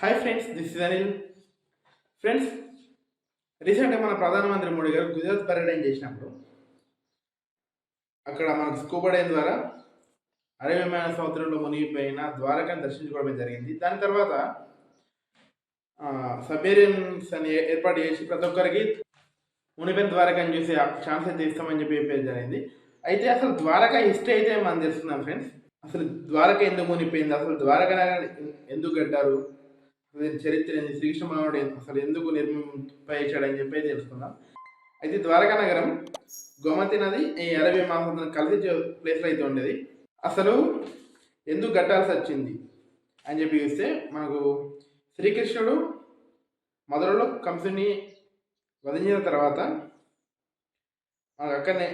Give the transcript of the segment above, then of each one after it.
Hi friends, this is Anil. Friends, రీసెంట్గా మన ప్రధానమంత్రి మోడీ గారు గుజరాత్ పర్యటన చేసినప్పుడు అక్కడ మనకు స్కూబా డైవింగ్ ద్వారా అరేబియా సముద్రంలో మునిగిపోయిన ద్వారకాను దర్శించుకోవడం జరిగింది. దాని తర్వాత సబేరియన్స్ అని ఏర్పాటు చేసి ప్రతి ఒక్కరికి మునిపోయిన ద్వారకాని చూసే ఛాన్స్ అయితే ఇస్తామని చెప్పి జరిగింది. అయితే అసలు ద్వారకా హిస్టరీ అయితే మనం తెలుసుకుందాం ఫ్రెండ్స్. అసలు ద్వారక ఎందుకు మునిపోయింది, అసలు ద్వారక ఎందుకు కట్టారు, చరిత్ర ఏంది, శ్రీకృష్ణ భగవానుడు అసలు ఎందుకు నిర్మింపచేశాడని చెప్పి తెలుసుకుందాం. అయితే ద్వారకా నగరం గోమతి నది ఈ అరేబియా మహాసముద్రం కలిసి ప్లేస్లో అయితే ఉండేది. అసలు ఎందుకు కట్టాల్సి వచ్చింది అని చెప్పి చూస్తే మనకు శ్రీకృష్ణుడు మధురలో కంసుని వధించిన తర్వాత మనకు అక్కడనే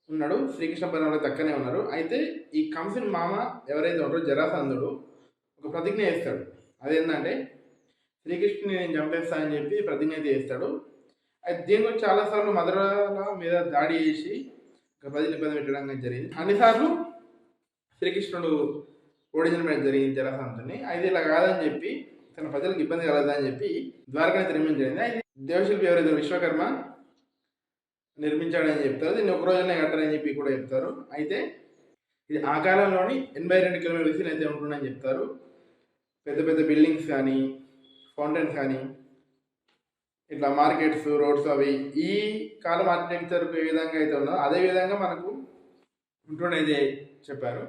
ఉన్నాడు. శ్రీకృష్ణ పరమాత్మ అక్కడనే ఉన్నారు. అయితే ఈ కంసుని మామ ఎవరైతే ఉంటారో జరాసంధుడు ఒక ప్రతిజ్ఞ చేస్తాడు. అదేంటంటే శ్రీకృష్ణుని నేను చంపేస్తా అని చెప్పి ప్రతిజ్ఞ అయితే చేస్తాడు. అయితే దీని గురించి చాలాసార్లు మధురల మీద దాడి చేసి ప్రజలు ఇబ్బంది పెట్టడం జరిగింది. అన్నిసార్లు శ్రీకృష్ణుడు ఓడించడం జరిగింది జరాసంధుని. అయితే ఇలా కాదని చెప్పి తన ప్రజలకు ఇబ్బంది కలగదని చెప్పి ద్వారకాని నిర్మించడం. అయితే దేవశిల్పి ఎవరైతే విశ్వకర్మ నిర్మించాడని చెప్తారు. దీన్ని ఒక రోజునే కట్టారని చెప్పి కూడా చెప్తారు. అయితే ఇది ఆ కాలంలోని 82 కిలోమీటర్ల విస్తీర్ణం అయితే ఉంటుందని చెప్తారు. పెద్ద పెద్ద బిల్డింగ్స్ కానీ ఫౌంటైన్స్ కానీ ఇట్లా మార్కెట్స్, రోడ్స్ అవి ఈ కాలం ఆర్కిటెక్చర్కు ఏ విధంగా అయితే ఉన్నదో అదే విధంగా మనకు ఉంటుండేది చెప్పారు.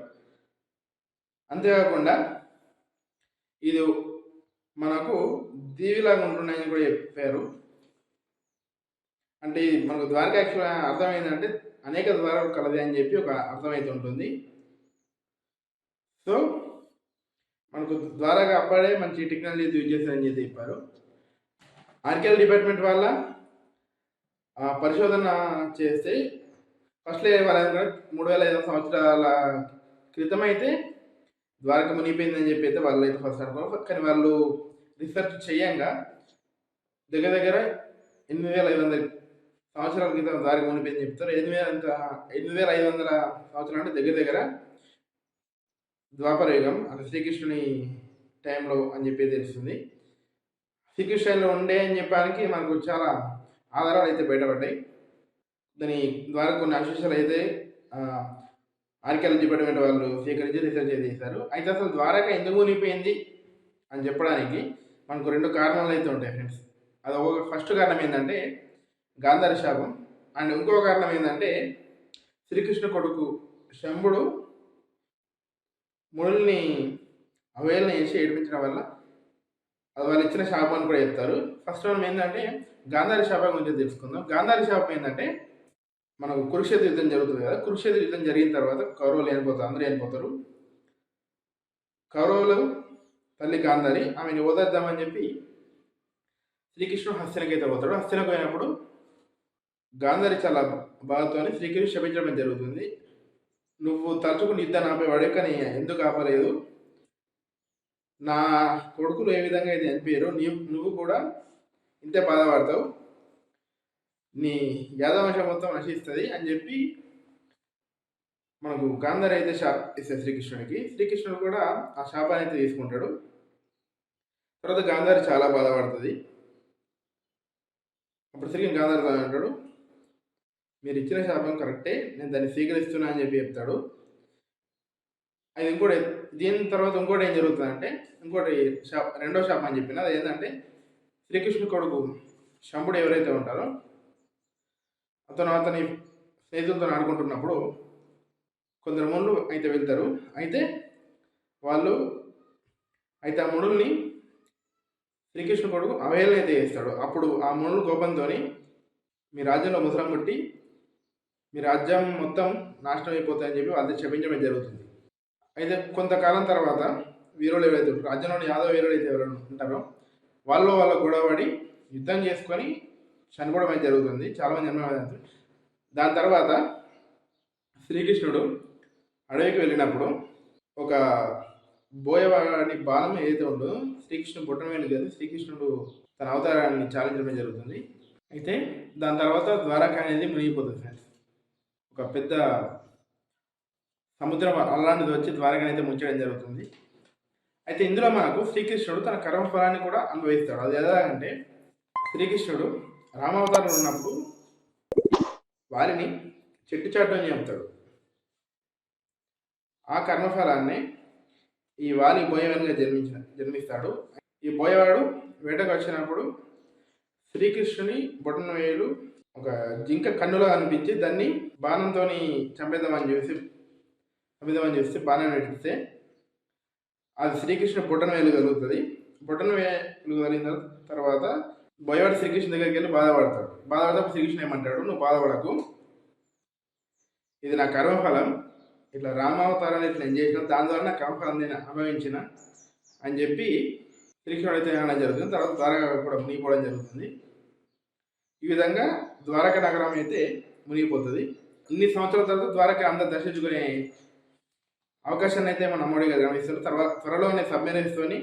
అంతేకాకుండా ఇది మనకు దీవిలాగా ఉంటున్నాయని కూడా చెప్పారు. అంటే మనకు ద్వారకా యాక్చువల్గా అర్థమైందంటే అనేక ద్వారాలు కలది అని చెప్పి ఒక అర్థమైతే ఉంటుంది. సో మనకు ద్వారకా అప్పుడే మంచి టెక్నాలజీ యూజ్ చేస్తారని చెప్పి చెప్పారు. ఆర్కియాలజీ డిపార్ట్మెంట్ వల్ల పరిశోధన చేస్తే ఫస్ట్ వాళ్ళ 3500 సంవత్సరాల క్రితం అయితే ద్వారక మునిగిపోయిందని చెప్పి అయితే వాళ్ళు అయితే ఫస్ట్ అనుకోరు. కానీ వాళ్ళు రీసెర్చ్ చేయంగా దగ్గర దగ్గర 8500 సంవత్సరాల క్రితం ద్వారక మునిగిపోయిందని చెప్తారు. 8500 సంవత్సరాలు అంటే దగ్గర దగ్గర ద్వాపర యుగం, అంటే శ్రీకృష్ణుని టైంలో అని చెప్పి తెలుస్తుంది. శ్రీకృష్ణులో ఉండే అని చెప్పడానికి మనకు చాలా ఆధారాలు అయితే బయటపడ్డాయి. దాని ద్వారా కొన్ని అవశేషాలు అయితే ఆర్కియాలజీ డిపార్ట్మెంట్ వాళ్ళు స్వీకరించి రీసెర్చ్ చేశారు. అయితే అసలు ద్వారక ఎందుకు మునిగిపోయింది అని చెప్పడానికి మనకు 2 కారణాలు అయితే ఉంటాయి ఫ్రెండ్స్. అది ఒక ఫస్ట్ కారణం ఏంటంటే గాంధారి శాపం, అండ్ ఇంకో కారణం ఏంటంటే శ్రీకృష్ణ కొడుకు శంభుడు ముడుల్ని అవహేళన చేసి ఏడిపించడం వల్ల అది వాళ్ళు ఇచ్చిన శాపం అని కూడా చెప్తారు. ఫస్ట్ మనం ఏంటంటే గాంధారి శాపం గురించి తెలుసుకుందాం. గాంధారి శాపం ఏంటంటే మనకు కురుక్షేత్ర యుద్ధం జరుగుతుంది కదా. కురుక్షేత్ర యుద్ధం జరిగిన తర్వాత కౌరవులు చనిపోతారు, అందరూ చనిపోతారు. కౌరవులు తల్లి గాంధారి ఆమెను ఓదార్దామని చెప్పి శ్రీకృష్ణుడు హస్తినకి అయితే పోతాడు. హస్తినకు పోయినప్పుడు గాంధారి చాలా బాధతో శ్రీకృష్ణుడు శపించడం జరుగుతుంది. నువ్వు తలుచుకుని యుద్ధాన్ని ఆపేవాడే, కానీ ఎందుకు ఆపలేదు, నా కొడుకులు ఏ విధంగా అయితే చనిపోయారో నువ్వు కూడా ఇంతే బాధపడతావు, నీ యాదవంశం మొత్తం నశిస్తుంది అని చెప్పి మనకు గాంధారి అయితే ఇస్తాడు శ్రీకృష్ణుడికి. శ్రీకృష్ణుడు కూడా ఆ శాపాన్ని అయితే తీసుకుంటాడు. తర్వాత గాంధారి చాలా బాధపడుతుంది. అప్పుడు శ్రీకృష్ణ గాంధారితో అంటాడు, మీరు ఇచ్చిన శాపం కరెక్టే, నేను దాన్ని స్వీకరిస్తున్నా అని చెప్పి చెప్తాడు. అది ఇంకోటి, దీని తర్వాత ఇంకోటి ఏం జరుగుతుందంటే ఇంకోటి రెండో శాపం అని చెప్పిన అది ఏంటంటే శ్రీకృష్ణుడి కొడుకు శంభుడు ఎవరైతే ఉంటారో అతని స్నేహితులతో ఆడుకుంటున్నప్పుడు కొందరు మునులు అయితే వెళ్తారు. అయితే వాళ్ళు ఆ మునుల్ని శ్రీకృష్ణుడి కొడుకు అవహేళన అయితే చేస్తాడు. అప్పుడు ఆ మునులు కోపంతో మీ రాజ్యంలో ముసలం కొట్టి మీ రాజ్యం మొత్తం నాశనం అయిపోతాయని చెప్పి వాళ్ళని క్షమించడం జరుగుతుంది. అయితే కొంతకాలం తర్వాత వీరులు ఎవరైతే ఉంటారో, రాజ్యంలోని యాదవ వీరులు అయితే ఎవరైనా ఉంటారో వాళ్ళ గొడవపడి యుద్ధం చేసుకొని చనిపోవడం అయితే జరుగుతుంది. చాలామంది జన్మ. దాని తర్వాత శ్రీకృష్ణుడు అడవికి వెళ్ళినప్పుడు ఒక బోయవాడి బాణం ఏదైతే ఉందో శ్రీకృష్ణుడు బొట్టన వెళ్ళి కదా, శ్రీకృష్ణుడు తన అవతారాన్ని ఛాలెంజ్ జరుగుతుంది. అయితే దాని తర్వాత ద్వారక అనేది మునిగిపోతుంది ఫ్రెండ్స్. ఒక పెద్ద సముద్రం అలాంటిది వచ్చి ద్వారకని అయితే ముంచడం జరుగుతుంది. అయితే ఇందులో మనకు శ్రీకృష్ణుడు తన కర్మఫలాన్ని కూడా అనుభవిస్తాడు. అది ఎలాగంటే శ్రీకృష్ణుడు రామావతారం ఉన్నప్పుడు వారిని చెట్టు చాటుని చెప్తాడు. ఆ కర్మఫలాన్ని ఈ వాలి బోయవానిగా జన్మిస్తాడు. ఈ బోయవాడు వేటకు వచ్చినప్పుడు శ్రీకృష్ణుని బొటన వేలు ఒక జింక కన్నులో అనిపించి దాన్ని బాణంతో చంపేద్దామని చూస్తే బాణం పెట్టిస్తే అది శ్రీకృష్ణ బొటన వేలు కలుగుతుంది. బొటన వేలు కలిగిన తర్వాత బోయవాడు శ్రీకృష్ణ దగ్గరికి వెళ్ళి బాధపడతాడు. శ్రీకృష్ణ ఏమంటాడు, నువ్వు బాధపడకు, ఇది నా కర్మఫలం, ఇట్లా రామావతారాన్ని ఇట్లా నేను చేసిన దాని ద్వారా నా కర్మఫలం నేను అనుభవించిన అని చెప్పి శ్రీకృష్ణుడు అయితే అనడం జరుగుతుంది. తర్వాత ద్వారక కూడా మునిగిపోవడం జరుగుతుంది. ఈ విధంగా ద్వారక నగరం అయితే మునిగిపోతుంది. ఇన్ని సంవత్సరాల తర్వాత ద్వారక అందరు దర్శించుకునే అవకాశాన్ని అయితే మన అమ్మడి గారు గమనిస్తారు. తర్వాత త్వరలోనే సబ్మెరైన్స్తోని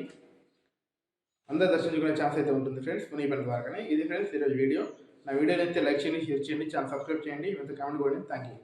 అందరు దర్శించుకునే ఛాన్స్ అయితే ఉంటుంది ఫ్రెండ్స్ మునిగిపోయిన ద్వారకని. ఇది ఫ్రెండ్స్ ఈరోజు వీడియో. నా వీడియోని అయితే లైక్ చేయండి, షేర్ చేయండి, ఛానల్ సబ్స్క్రైబ్ చేయండి, కామెంట్ కూడా. Thank you.